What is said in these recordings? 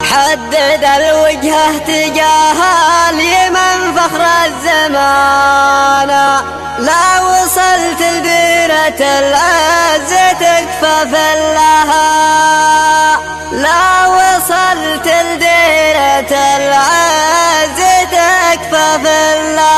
حدد الوجهة تجاه اليمن فخر الزمان. لا وصلت لديرة العز تكفى فلها، لا وصلت لديرة العز تكفى فلها.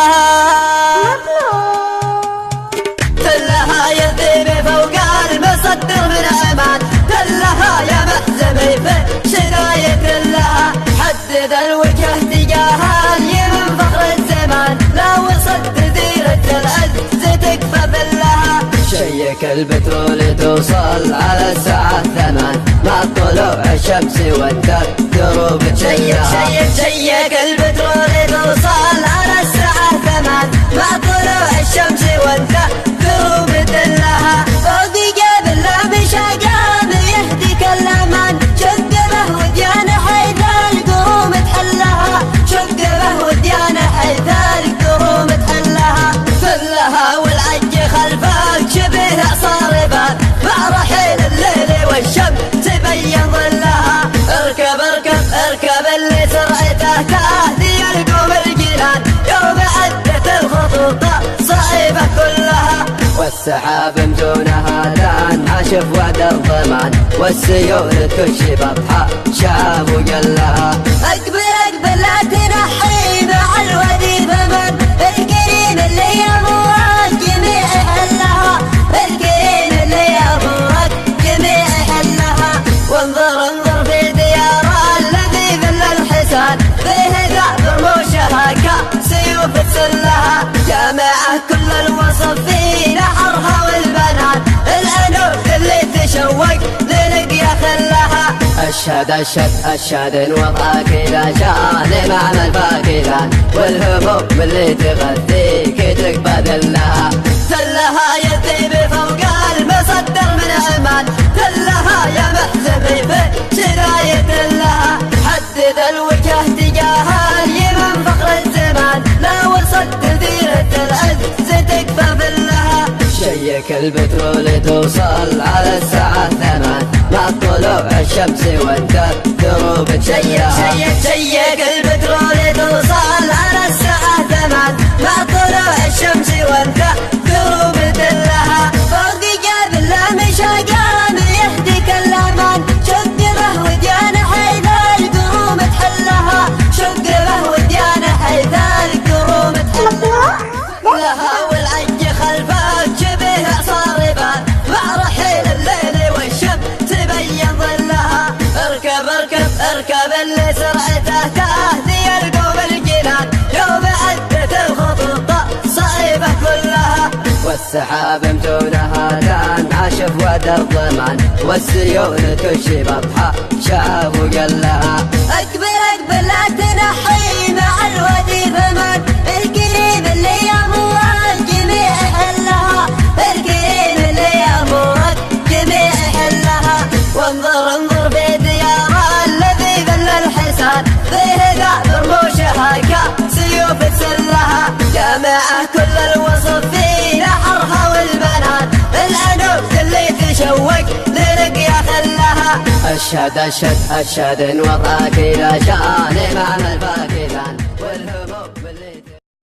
تلها يذيب فوق المصدر من امان، تلها يا محزمي في شراية لها. حدد الوجهة تجاه اليمن فخر الزمان، لا وصلت ديرة العز تكفى فلها. شيك البترول توصل على الساعة 8 مع طلوع الشمس وانت دروب تشيها. شيك البترول توصل على الساعة 8 مع طلوع الشمس وانت دروب تلها. فوق جبل لا مشى قام يهديك الامان، شقبه وديانه حيث القروم تحلها، شقبه وديانه حيث القروم تحلها. فلها والعج خلفك شبه صاربات، مع رحيل الليل والشمس تبين ظلها. اركب اركب اركب اللي سرعته تهدي القوم الجيران، يوم عدت الخطوط صعيبة كلها. والسحاب مجونها الآن عاشف وعد الضمان، والسيول تكشف أضحى شعب وقلها. أقبل أقبل لا تنحي مع الودي ثمن، الكريم اللي يمرك جميع حلها، الكريم اللي يمرك جميع حلها. وانظر انظر في ديار الذي ذل الحسان، فيه ذا رموشها كسيوف تسلها. جامعة كل الوصف في نحرها والبنات، الأنوف اللي تشوق للقيا خلها. أشهد أشهد أشهد إن وضعك إذا شان معنى الفاكهان، والهموم اللي تغذيك تقبل لها. تلها يذيب فوق المصدر من عمان، تلها يا محزمي في شراية لها. حدد الوجهة تجاه اليمن فخر الزمان، لا وصلت ديرة العز تكفى فلها. شيك البترول توصل على الساعة 8 مع طلوع الشمس وانت دروب تشيها. شيك البترول توصل على الساعة 8 مع طلوع الشمس وانت دروب تلها. فوق جبل لا مشى قام يهديك الامان، شقبه وديانه حيث القروم تحلها، شقبه وديانه حيث القروم تحلها. لها والعج خلفك شبه صاربات، مع رحيل الليل والشمس تبين ظلها. اركب اركب اركب اللي سرعته تهدي القوم الجنان، يوم عدت الخطوط صعيبة كلها. والسحاب مجونها الآن عاشف وعد الضمان، والسيول تشيب أضحى شعب وقلها. أقبل أقبل لا تنحي مع الودي ثمن، الكريم اللي يمرك جميع حلها، الكريم اللي يمرك جميع حلها. وانظر انظر في ديار الذي ذل الحسان، فيه ذا رموشها كسيوف تسلها. جامعة كل الوصف في نحرها والبنات، الأنوف اللي تشوق للقيا خلها. أشهد أشهد أشهد إن وضعك إذا شان معنى الفاكهان.